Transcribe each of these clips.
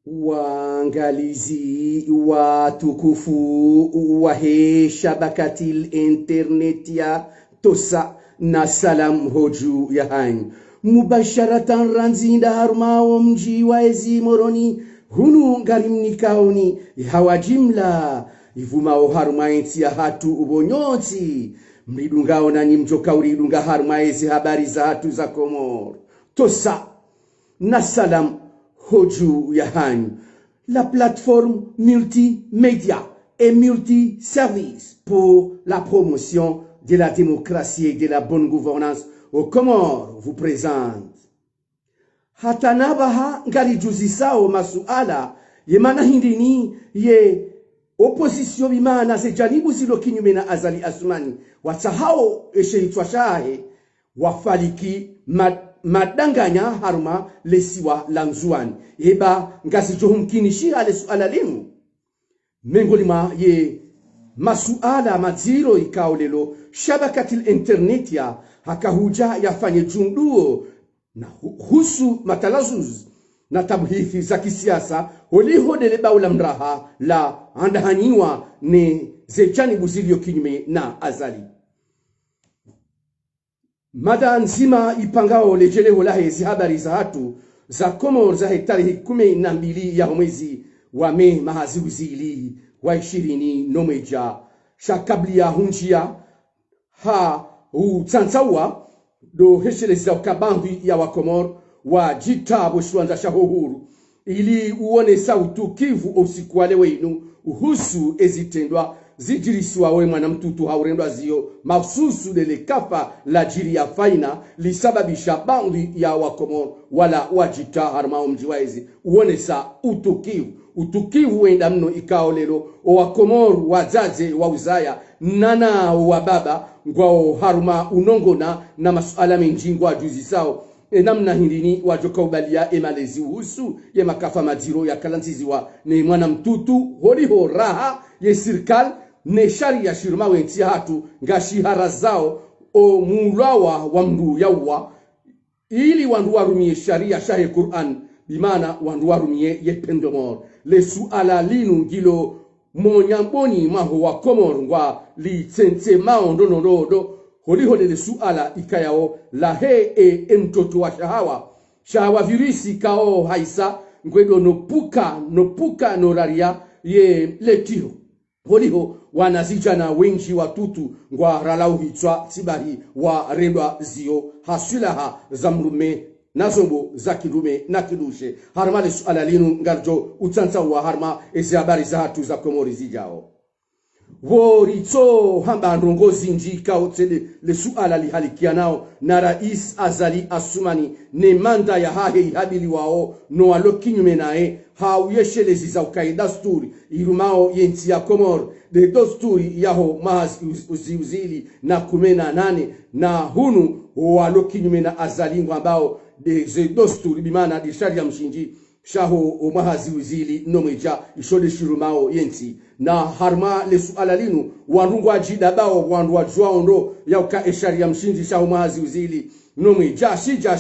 Waangalizi watukufu wa he shabakatil internet ya tosa na salam hoju ya hain mubasharatan ranzinda harmao mji wa ezi moroni hunu ngarimnikaoni hawajimla ivumao harumaensi ya hatu ubonyoti mridungao na nimjoka uridunga harumaezi habari za hatu za Komor tosa na salam hoju yahan, la plateforme multimédia et multiservice pour la promotion de la démocratie et de la bonne gouvernance aux Comores vous présente. Hatanabaha ngalijuzisao masuala yemana hindini ye opposition bimana ze janibu zilo kinyume na Azali Assoumani watsahao esheitwa shahe wafaliki madanganya haruma lesiwa lanzuani eba ngasi johumkinishi ale suala limu mengolima ye masuala maziro ikao lelo shabakatil internet ya hakahuja yafanye junduo na husu matalazuz na tabhithi za kisiasa holihodele baula mraha la andahanyiwa ni zechani buzilio kinyume na Azali mada nzima ipangao lejeleho lahe zi habari za hatu za Komor za tarehe 12 ya mwezi wa Mei mahaziwizili wa 20 shakabli ya hunjia ha utsansawa do hesheleza ukabambi ya wakomor wa jitabo shwanza shahohuru ili uone sautu kivu usiku wale wenu uhusu ezitendwa zijiriswa we mwana mtutu haurendwa zio mafsusu dele kafa la jiri ya faina lisababisha bandi ya wakomor wala wajita harmao mjiwaezi uone sa utukivu wenda mno ikao lelo o wakomor wazaze wa uzaya nana wa baba ngwao haruma unongona na masuala menjingwa juzi sao namna hindini wajoka ubalia emalezi uhusu ye makafa maziro ya kalantiziwa ni mwana mtutu holiho raha ye sirkal ne sharia shirma wentia hatu ngashihara zao o mulawa wa mdu yawa ili wandu warumie sharia shahe Qur'an bimana wandu warumie ye pendomor le suala linu gilo monyamboni maho wa Komor ngwa li tsense maondonodo holiho le suala ikayao la he mtoto wa shahawa virisi kao haisa ngwedo nopuka noraria ye letiro holiho wanazijana wengi watutu ngwa ralau hitwa tibahi wa rendwa zio hasulaha zamrume nazombo za kidume na kidushe harma le suala linu ngarjo utsansa wa harma ezi habari za hatu za Komori zijao Worito hamba ndongozi njika otele le suala lihalikia nao na Rais Azali Assoumani ne manda ya hahe habili wao no alokinyume nae hauyeshelezi za ukaida sturi irumao yenti ya Komor de dosturi yaho mahaz uziuzili na 18 na hunu walokinyume na Azali ambao de dosturi bimana di sharia mshinji shaho umahazi uzili nomeja ishode shirumao yenti na harma le suala linu wanungu ajida bao wandu wajua ndo ya uka eshari ya mshinji shaho umahazi uzili nomeja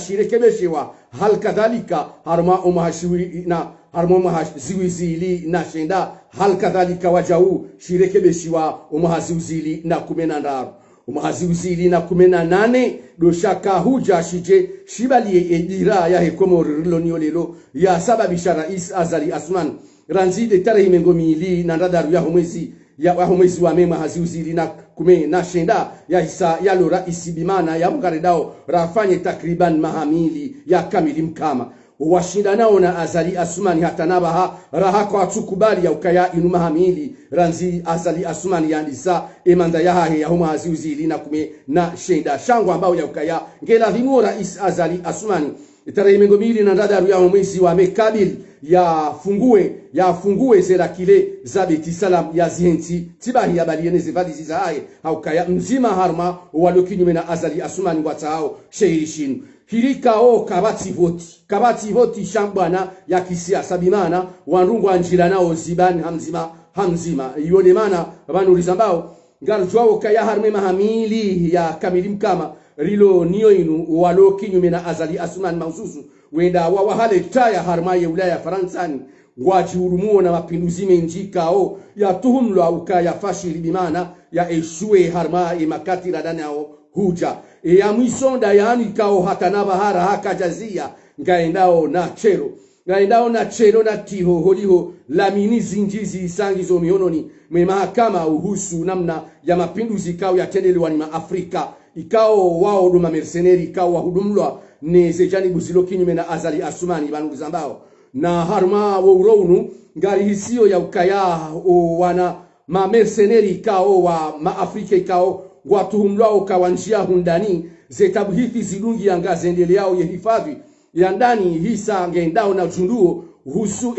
shirekebeshewa hal kadhalika harma umahashiwi na harma umahazi uzili na shenda hal kadhalika wajau shirekebeshewa umahazi uzili na 18 umahazi uzili na 18 doshaka huja shije shibalie edira ya Komor rilonio lelo ya sababisha Rais Azali Assoumani ranzide tarehe mengomili na radaru ya mwezi wa Mei haziuzili na kume na shenda ya isa ya lora isibimana ya mgaredao rafanye takriban mahamili ya kamili mkama washinda nao na Azali Assoumani hatanabaha raha kwa tukubali ya ukaya inu mahamili ranzi Azali Assoumani ya ndisa emanda ya hahe ya haziuzili na kume na shenda shangwa ambao ya ukaya ngela vimo Rais Azali Assoumani tarehe mengomili na radaru ya mwezi wa Mei kabil ya fungue zera kile zabeti salam ya zienti tibahi ya baliene zevadi za hae haukaya mzima harma walokinyume na Azali Assoumani watao sheirishin hirikao kabati voti shambana ya kisiasa bimana wanrungu anjila nao zibani hamzima yone mana banuriza mbao ngarjwao kaya harme mahamili ya kamili mkama rilo niyo inu walokinyume na Azali Assoumani maususu wenda wawahale taya harma ya ulaya Faransani ngwaji urumuo na mapinduzi menji kao ya tuhumlwa ukaya fashili bimana ya eshue harma imakati radani ao huja ya mwisonda yani kao hatana bahara haka jazia ngaendao na chero na tiho holiho lamini zinjizi isangizo miononi mwe mahakama uhusu namna ya mapinduzi kao ya tendelewa ni maafrika ikao wao duma mercenary ikao wahudumlwa ne sejani buzilo kinyume na Azali Assoumani banu zambao na harma wa urounu ngari hisio ya ukaya wana ma mercenary ikao wa maafrika ikao watuhumlwa ukawanjia hundani zetabu hithi zilungi ya ngazendele yao ya hifadhi ya ndani hisa ngendao na junduo husu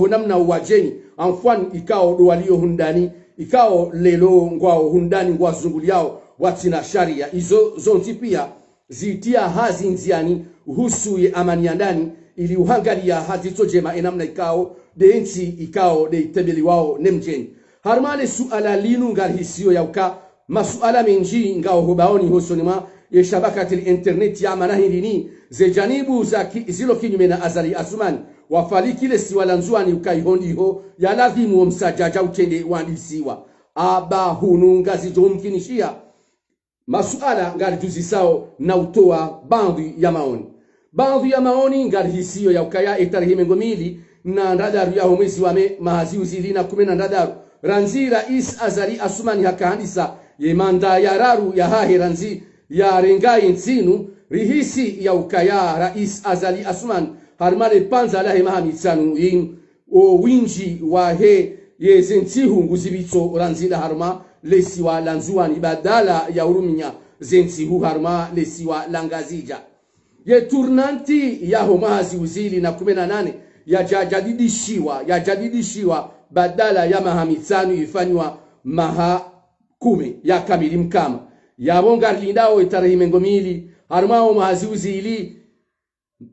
namna uwajeni amfwan ikao duwalio hundani ikao lelo ngwao hundani ngwa zunguli yao watina sharia izo zonti pia zitia hazi nziani husu ye amani ya ndani ili uhangalia hazito jema namna ikao de nchi ikao de tebeli wao nemjeni harmale suala linu ngal hisio ya uka masuala menji ngao hubaoni husonima ye shabakati internet ya manahilini ze janibu za zilo kinyume na Azali Assoumani wafaliki le siwala nzuani ukaihondi ho ya lazimu msajaja utende wandisiwa aba hununga zijomkinishia masuala ngari tuzisao na utoa bandhi ya maoni ngari hisio ya ukaya etarehe mengomili na ndadaru ya mwezi wa mahazi uzili na 10 ndadaru ranzi rais Azali Assoumani hakahandisa ye manda ya raru ya hahe ranzi ya rengai nsinu rihisi ya ukaya rais Azali Assoumani harmale panza lahe mahamitsanu yin o winji wa he ye zentihu nguzibitso ranzila harma lesiwa lanzuani badala ya uruminya zentihu harma lesiwa langazija ye turnanti ya homazi uzili na 18 ya jadidishiwa badala ya mahamitsanu ifanywa maha 10 ya kamili mkama ya bonga lindao itarehi mengomili harmao mahazi uzili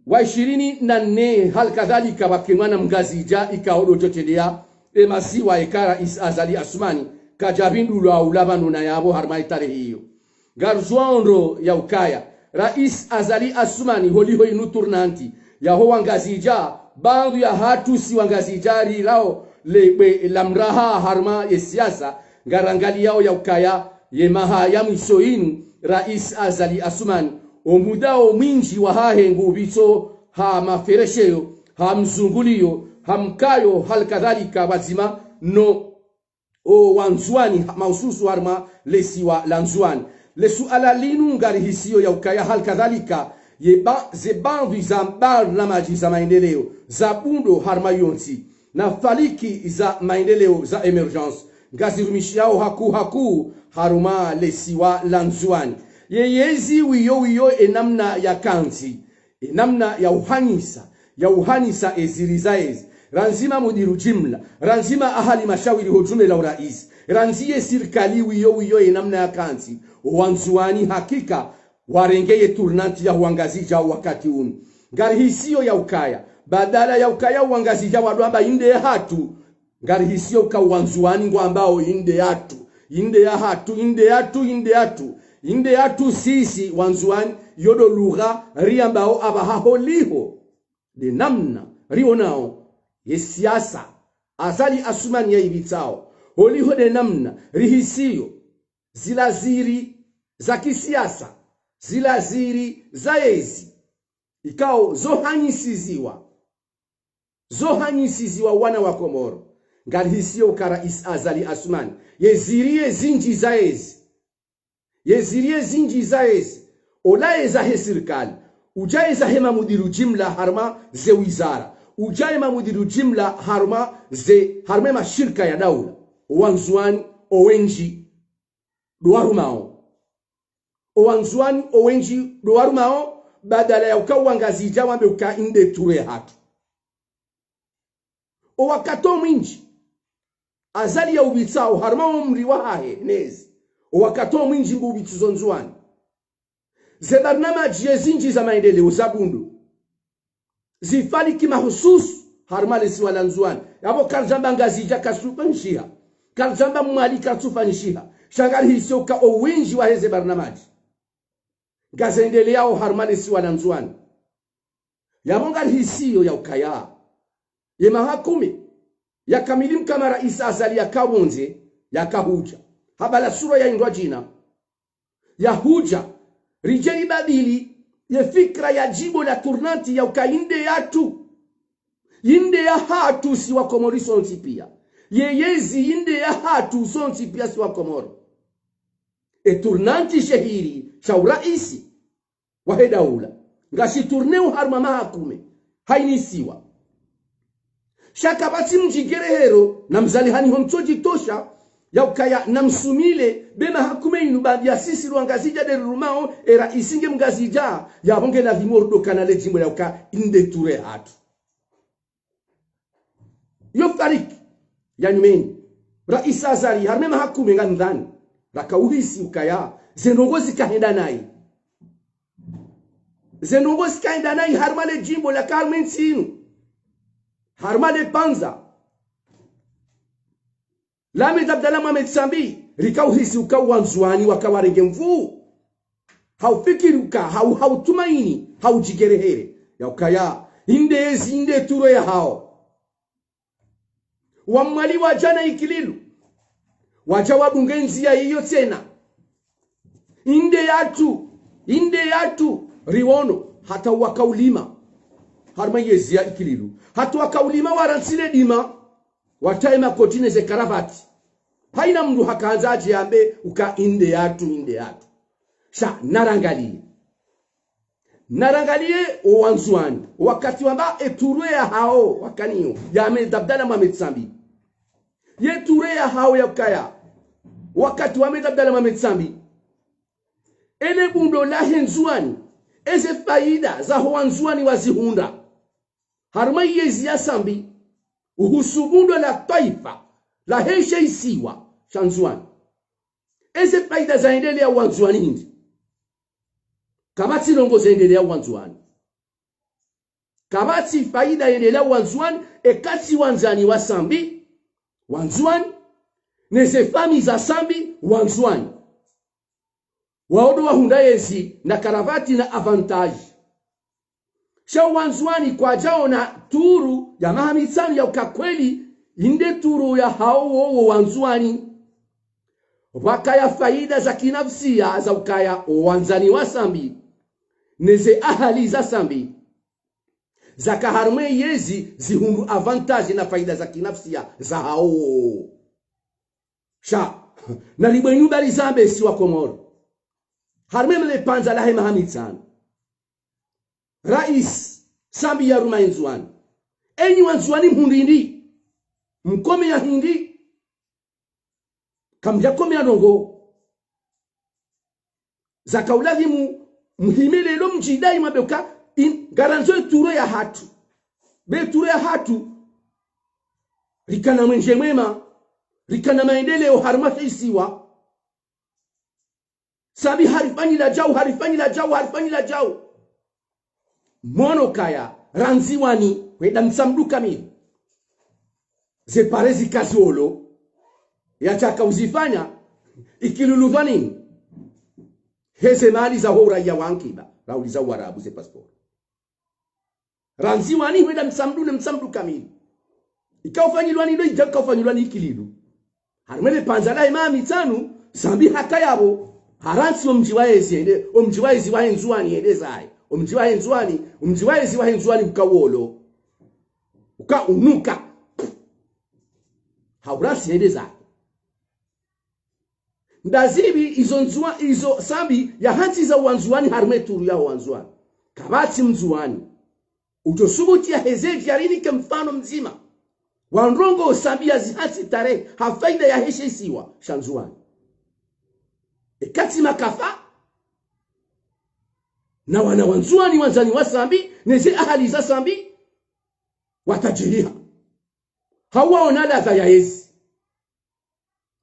wa 24 hal kadhalika wakimana mgazija ikaodo chotelea emasiwa ekara Azali Assoumani kajabindu la ulabanu na yabo harma itarehi hiyo garzwando ya ukaya rais Azali Assoumani holiho inu turnanti ya ho wangazija bandu ya hatu si wangazijari lao lamraha harma ya siasa ngarangali yao ya ukaya ye maha ya mwisoinu rais Azali Assoumani omudao mwinji wa hahe ngubito ha maferesheyo ha mzungulio ha mkayo hal kadhalika wazima no o wanzuani maususu harma lesiwa lanzuani lesu ala linu ngari hisio ya ukaya hal kadhalika ze bandhi za mbar na maji za maendeleo za bundo harma yonsi na faliki za maendeleo za emergence ngazirumishiao haku haruma lesiwa lanzuani yeyezi wiyo enamna ya kanzi enamna ya uhanisa ezirizaezi ranzima mudiru jimla ranzima ahali mashawiri hojume la urais ranziye sirkali wiyo enamna ya kanzi wanzuani hakika warengeye turnanti ya uangazija wakati unu ngari hisio ya ukaya badala ya ukaya uangazija wadwamba inde hatu ngari hisio ka wanzuani ngwambao inde hatu sisi wanzuani yodo lugha riambao abahaho liho de namna rionao ye siasa Azali Assoumani ya ibitao holiho de namna rihisio zilaziri za kisiasa zilaziri za ezi ikao zohanyisiziwa wana wa Komoro ngari hisio kara Azali Assoumani yezirie zinji za ezi olae za he sirikali ujae za he mamudiru jimla harma ze wizara ujae mamudiru jimla harma mashirika ya daula wanzuani owenji duwarumao badala ya ukawangazija wambe ukainde ture hatu o wakato mwinji Azali ya ubitsao harma umri wa hahe nezi o wakato mwinji mbu ubitsuzo nzuani ze barnamaji yezinji za maendeleo za bundu zifaliki mahususu harma lesiwa lanzuani yabo karzamba ngazija kasupa nshiha karzamba mwali kasupa nshiha shangali hisio ka owenji wa heze barnamaji gazendele yao harma lesiwa lanzuani yabo ngali hisio ya ukaya ye mahakumi yakamilim kama rais azali yakawonze yakahuja habala sura ya indwa jina yahuja rijei badili ye fikra ya jibo la turnanti ya ukainde yatu inde ya hatu si wa komori sonsi pia yeyezi inde ya hatu sonsi pia si wa komoro turnanti shehiri cha uraisi wa hedaula ngashi turneu harma mahakume hainisiwa shakabati mjigerehero na mzalihani homchoji tosha ya ukaya na msumile bema hakume inubadi ya sisi ruangazija de rumao era isinge mgazija ya honge na vimordo kanale jimbo ya uka inde ture hatu yo fariki ya nyumeni raisa azari harmema hakume nga ndani raka uhisi ukaya zenongozi kahenda nai zenongozi kahenda nai harmale jimbo la karmensinu harmale panza Lame Abdallah Mohamed Sambi rikauhisi ukawanzwani wakawarenge mvu haufikiri hautumaini haujigerehere ya ukaya inde turo ya hao wamwali wajana ikililu wajawabu ngenzi ya hiyo tena inde yatu riwono hata wakaulima harma yezi ya ikililu hata wakaulima waransile dima wataima kotine ze karavati haina mdu hakaanzaje ambe uka inde yatu sha narangalie owanzwani wakati wamba eturwe ya hao wakaniyo ya Ahmed Abdallah Mohamed Sambi ye turwe ya hao ya ukaya wakati wa Ahmed Abdallah Mohamed Sambi ele bundo la henzwani eze faida za howanzwani wazihunda harma yezi ya Sambi uhusubundo la taifa la heshe isiwa shanzwani eze faida zaendelea wanzwani hindi kabati longo zaendelea wanzwani kabati faida endelea wanzwani ekati wanzani wa Sambi wanzwani neze fami za Sambi wanzwani waodo wa hundayezi na karavati na avantage sha wanzwani kwa jao na turu ya mahamitsani ya ukakweli inde turu ya hao wanzwani wakaya faida za kinafsia za ukaya wanzani wa Sambi neze ahali za Sambi za kaharme yezi zihundu avantage na faida za kinafsia za hao sha na libwenyu bali zambe si wa Komoro harme mle panza lahe mahamitsani rais Sambi ya ruma enzwani enyi wanzwani mhundindi mkome ya hindi kamja kome ya nongo zaka ulazimu mhimile lo mjidai mabeka garanzo turo ya hatu be turo ya hatu rikana mwenje mwema rikana maendeleo harma isiwa Sambi harifanyi la jau mono kaya ranziwani weda msamduka mili zeparezi kaziolo ya chaka uzifanya ikiluludwa nini heze mali za hora ya wankiba rauliza warabu ze passport ranziwani weda msamduka mili ikaufanyilwa nilo ikaufanyilwa ni ikililu harumele panzala imami tanu Sambi haka yabo haransi omjiwaezi wa henzwani edezai omjiwaezi wa henzwani ukawolo uka unuka haurasi edezai ndazibi izo Sambi ya hati za wanzwani harume turu ya wanzwani kabati mzwani utosubuti ya hezeji yarini ke mfano mzima wanrongo Sambi ya zihati tare hafaida ya heshe isiwa shanzwani ekati makafa na wana wanzwani wanzani wa Sambi neze ahali za Sambi watajiriha hawaona ladha ya hezi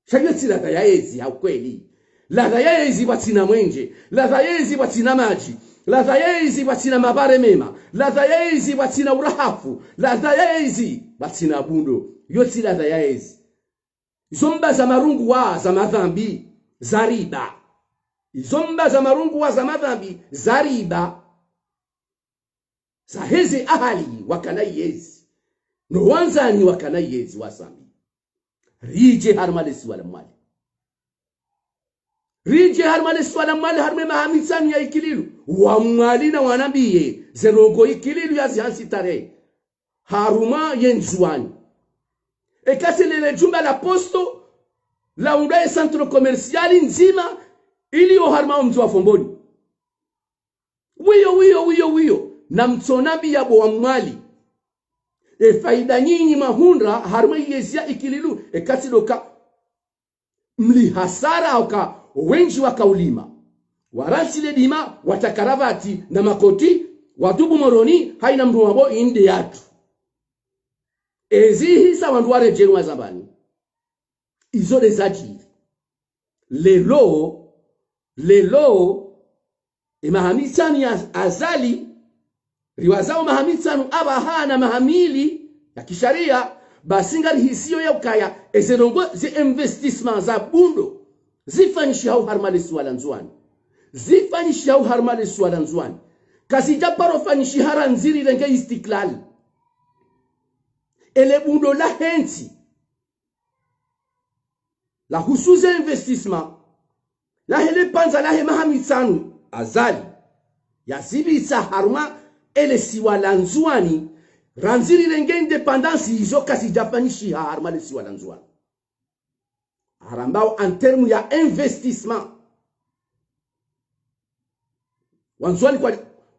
shayoti ladha ya hezi haukweli ladha ya hezi watina mwenje ladha ya hezi watina maji ladha ya hezi watina mabare mema ladha ya hezi watina urahafu ladha ya hezi watina bundo yoti ladha ya hezi zomba za marungu wa za madhambi zariba izomba za marungu wa za madhambi zariba za hezi ahali wakanai yezi no wanzani wakana yezi wasambi rije harmalesi wala mwali rije harmalesi wala mwali harme mahamisani ya ikililu wa mwali na wanabiye zerogo ikililu ya zihansi tare haruma yenzuani ekaselele jumba la posto la undaye centro commerciali nzima ili harma mtu wa fomboni wiyo na mtsonabi yabo wa mwali faida nyinyi mahundra harma yezia ikililu ekasidoka mli hasara auka wenji wakaulima waransile dima watakaravati na makoti watubu moroni haina mtu wabo inde yatu ezihisa wandu warejerwa zambani izo lezajiri lelo mahamitsanu ya azali riwazao mahamitsanu abahana mahamili ya kisharia basinga hisiyo ya ukaya ezerongo zi investissement za bundo zifanyishi hau harmalesi wala nzuani zifanyishi hau harmalesi wala nzuani kasi japaro fanyishi hara nziri renge istiklali ele bundo la henti la husuze investissement la hele panza la he mahamitsanu azali ya zibisa harma ele siwala nzuani ranziri renge independance izo kasi japanishi harma le siwala nzuani harambao en terme ya investissement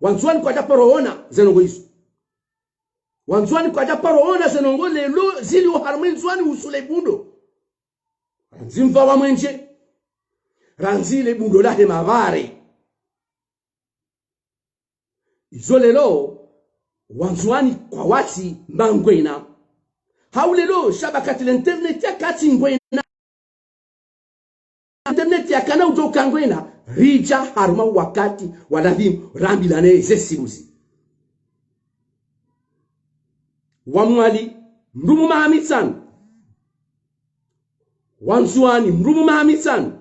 wanzuani kwa japaro ona zenongo iso wanzuani kwa japaro ona zenongo lelo zili harma nzuani usule bundo ranzimva wa mwenje ranzile bundo la he mavare izolelo wanzuani kwa wati mangwena haulelo shabakati l'internet ya kati ngwena internet ya kana utoka ngwena rija haruma wakati wanadhimu rambilane zesibuzi wamwali mrumu mahamitsanu wanzuani mrumu mahamitsanu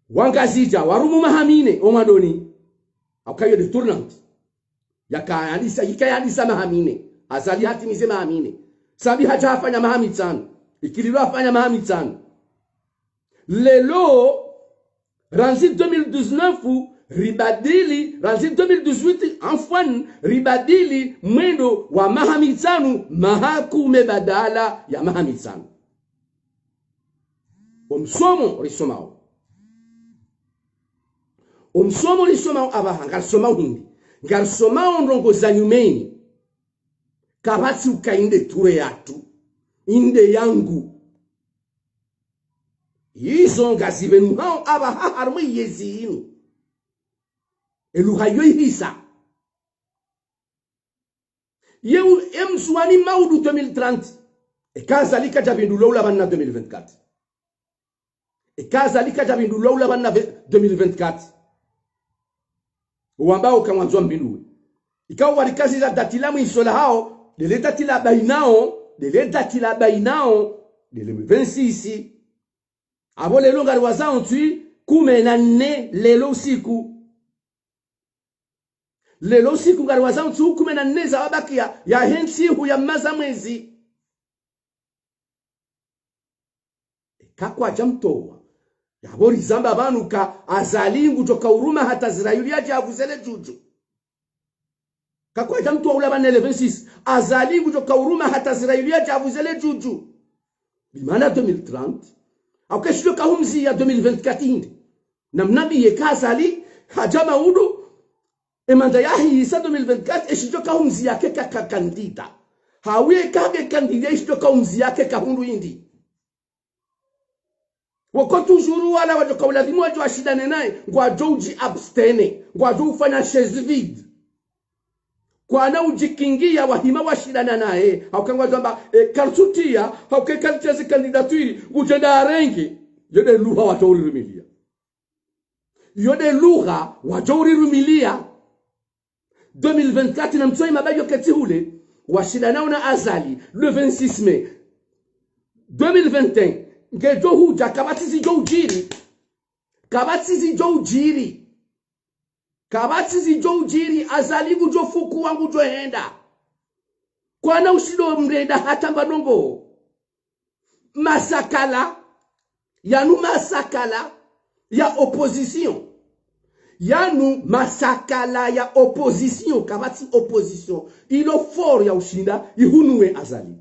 wangazija warumu mahamine omadoni akayo de tournante yakayalisa mahamine azali hatimize mahamine sabi haja afanya mahamitsanu ikililo afanya mahamitsanu lelo ranzi 2019 ribadili ranzi 2018 enfwan ribadili mwendo wa mahamitsanu mahakume badala ya mahamitsanu omsomo risomao abaha ngarisomao hindi ngarisomao ndongo za nyumeni kabati ukainde ture yatu inde yangu izo ngazibenu hao abaha harmu yezinu eluhayo ihisa yeu emsuani maudu 2030 ekazalika jabindu loula banna 2024 ekazalika jabindu loula banna 2024 uambao kamwanzwa mbindu ikawa walikazi za datilamu isola hao dele datila bainao dele 26 abo lelo ngari wazao ntui kume na nne lelo usiku ngari wazao ntui kume na nne za wabakia ya hensi huya maza mwezi kakwa jamtowa yabori zamba banuka azalingu toka uruma hata zirayuli aje avuzele juju kakwa jamtowa ula banele 26 azalingu toka uruma hata zirayuli aje avuzele juju bimana 2030 au kesho kahumzi ya 2024 na mnabi yekazali hajama udu emanda yahi isa 2024 eshijo kahumzi yake kandida hawe kage kandida eshijo kahumzi yake kahundu indi wako toujours wala wajoka ulazimu wajo ashidane naye ngwa joji abstene ngwa jo ufanya chaise vide kwa na ujikingia wahima washidana naye haukangwa zamba kalsutia hauke kalcheze kandidaturi ujenda rengi yode lugha watauri rumilia yode lugha watauri rumilia 2024 na mtoi mabayo kati hule washidana na azali le 26 mai 2021 ngejo huja kabatizi jo ujiri azali gujo fuku wangu jo henda Kwana usido mreda hata mbadongo. Masakala. Yanu masakala ya opposition. Yanu masakala ya opposition. Kabati opposition. Ilo for ya ushinda. Ihunue azali.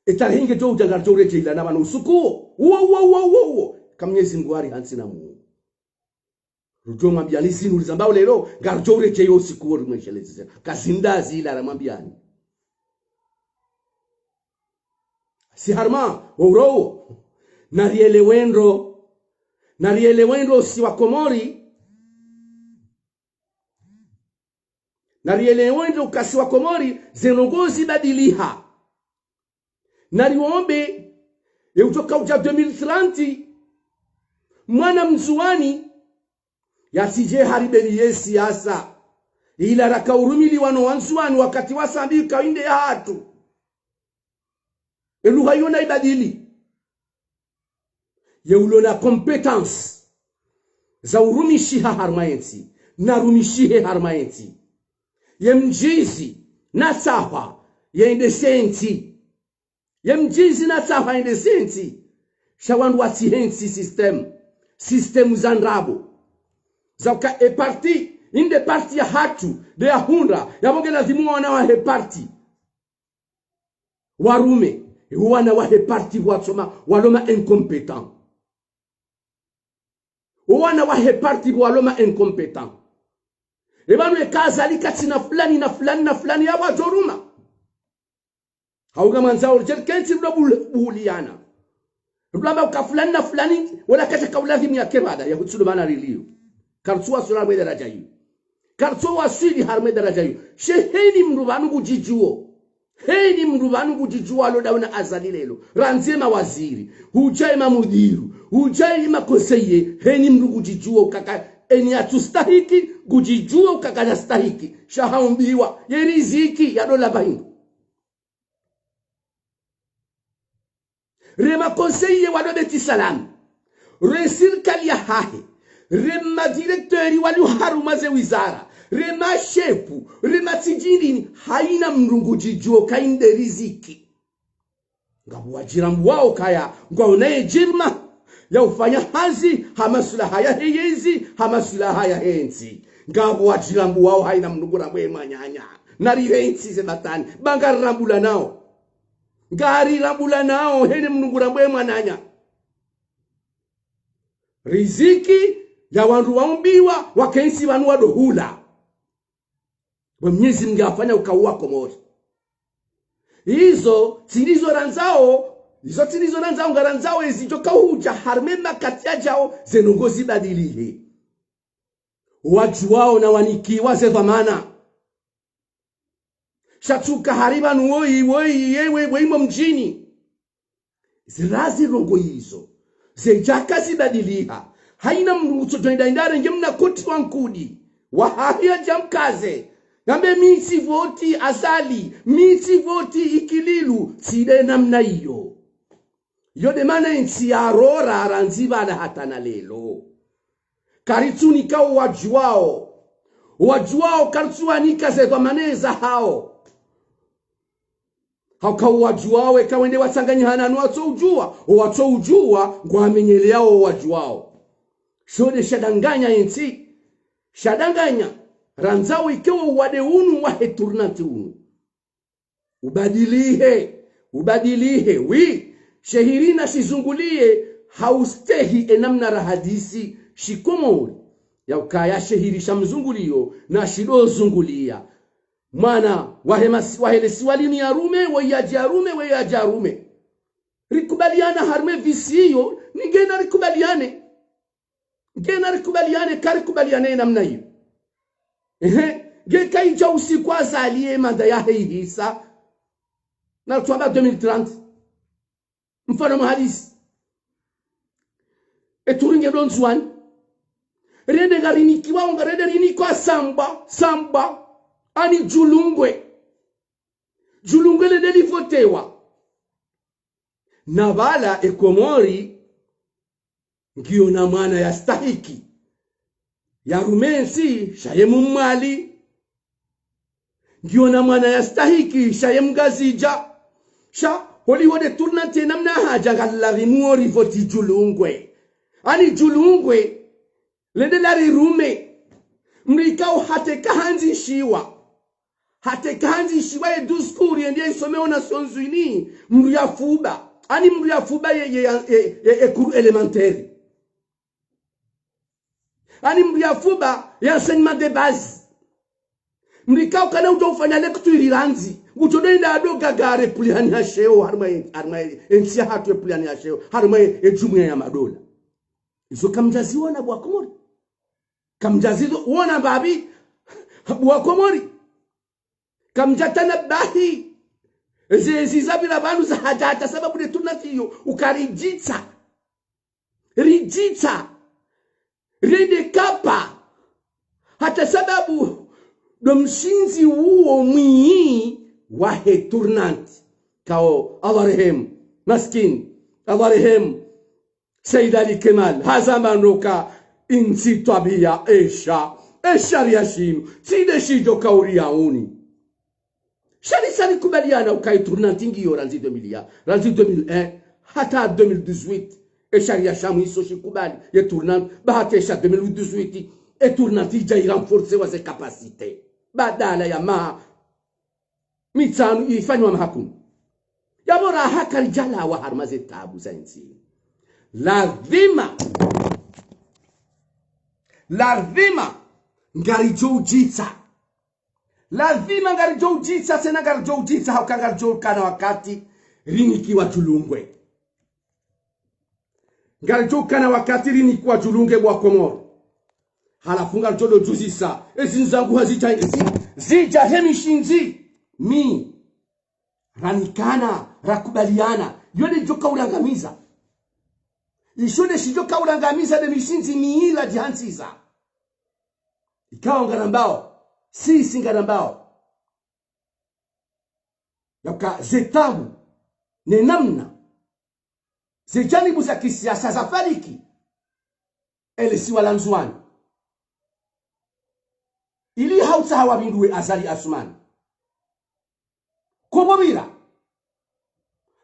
Etahinge jo ujagar jo reje ila namanu suku. Wo. Kamnyezi ngwari hansina mu. Rujo mwambiani sinu ulizambao lelo. Garjo reje yo siku wori mwenshelezi. Kazinda zila ramambiani. Si harma, oro. Narielewendo si wakomori. Narielewendo kasi wakomori. Zenongozi badiliha. Nariombe. Utoka uja 2030. Mwana mzuani. Yasije haribeli yesi asa. Ila raka urumili wano wanzuani wakati wasambi kawinde ya hatu. Eluha yona ibadili. Yeulona competence. Za urumishiha harmayensi. Na rumishihe harmayensi. Yemjizi na safa. Yendesenti. Yemjizi na safa yendesenti. Shawandu watihensi system. System zanrabo. Zauka e parti. Inde parti ya hatu. De ya hunda. Ya monge na zimu wana wa he parti. Warume. Wana wa he parti watsoma. Waloma incompetent. Wana wa he parti waloma incompetent. Ebanu ekazali katina fulani na fulani na fulani ya wajoruma. Hauga manzao kensi mna buhuliana. Blamba ukafulani na fulani wala kacha kaulazi ya kerada ya kutsulumana rilio. Kartuwa sura mwede rajayu. Kartuwa sili harme darajayu. Sheheni mrubanu kujijuo. Heni mrubanu kujijuo alodauna azali lelo. Ranzema waziri. Hujaima mudiru. Hujaima konseye. Heni mru kujijuo kaka. Eni atustahiki. Kujijuo kaka nastahiki. Shahaumbiwa. Yeriziki ya dola bahingu. Rema konseye wadobeti salamu. Resirkali ya hahe. Rema direktori wali harumaze wizara. Rema shepu. Rema tijini. Haina mrungu jijuo kainde riziki. Ngabu wajirambu wao kaya. Ngwaonaye jirma. Ya ufanya hazi. Hamasula haya heyezi. Hamasula haya henzi. Ngabu wajirambu wao haina mrungu ramwe manyanya. Nari henzi zebatani. Bangari rambula nao. Ngari rambula nao. Hene mrungu ramwe manyanya. Riziki. Ya wandu waumbiwa. Wakensi wanu wadohula. Mwenyezi Mungu afanya ukauwa Komori. Hizo tinizo ranzao ngaranzao ezijoka huja harmema katia jao zenongozi badilihe. Wajuwao na wanikiwa ze dhamana. Shatuka hariba nuoi yewe imo mjini. Zirazi rongo hizo. Zejaka zibadiliha. Haina mnuto joindaindare nge mna koti wankudi. Wahahia jamkaze. Nambe miti voti azali. Miti voti ikililu. Side namna iyo. Yode mana inti arora aranziba na hatana lelo. Karituni kao wajuao. Wajuao karituanika zewa maneza hao. Hauka wajuao eka wende watanganyihana nuwato ujua. Wato ujua kwa menyele yao wajuao. Shode shadanganya inti. Shadanganya. Ranzao ikewa wade unu wahe turnanti unu. Ubadilihe, wi. Shehirina shizungulie, haustehi enamna rahadisi, shikomori. Ya ukaya shehirisha mzungulio, na shido zungulia. Mwana, wahele siwalini ya rume, weyaja rume. Rikubaliana harme visiyo, nigena rikubaliane. Karikubaliane namna hiyo. Geka ija usiku azalie manda ya hisa. Na tuamba 2030. Mfano mahadisi. Eturinge donzwani. Rende gariniki waunga rende riniko samba. Ani julungwe. Julungwe le delivotewa. Nabala Komori. Ngiyo na mwana ya stahiki. Ya rumensi, shaye mumali. ndio na mwana yastahiki shaye mgazija sha Hollywood tournante namna haja galarimu rivoti julungwe ani julungwe lede lari rume mrikao hate kahanzi shiwa e duskuri ndiye isomeo Nations Unies mriafuba ani mriafuba ye cours élémentaire ani mriafuba ya enseignement de base mrikao kana utofanya lecture iranzi utodenda ado gagare puliani ya sheo harma ensia hatu puliani ya sheo harma ejumwe ya madola iso kamjazi wana bwa komori kamjazi wana babi bwa komori kamjatana bahi zizabila banu za hajata sababu de tunatiyo ukarijita rende kapa hata sababu domshinzi uo mwii wahe turnanti kao Allah maskin Allah Sayyid Ali Kemal hazamanoka insi tabia esha riashinu side shijo kauria uni sali kubaliana ukai turnanti ngiyo ranzi 2001 hata 2018 esha riashamu iso shikubali ye turnanti bahati esha 2018 et turnanti ja renforcer wase capacité badala ya mitsanu ifanywa mahakuma yabora hakarijala wa harmaze tabu sainsi lazima ngarijo ujitsa tena ngarijo ujitsa haukangarijo kana wakati rinikiwa julungwe ngarijo kana wakati rinikiwa julungwe bwa Komoro halafunga jodo juzisa ezinzangu hazija hemishinzi mi ranikana rakubaliana yode joka urangamiza ishode shijoka urangamiza de mishinzi miila jihansiza ikawa ngarambao sisi ngarambao yaka zetabu ne namna zijanibu za kisiasa za fariki ele si walanzuani ili hauta hawabinduwe Azali Asumani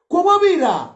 Kobobira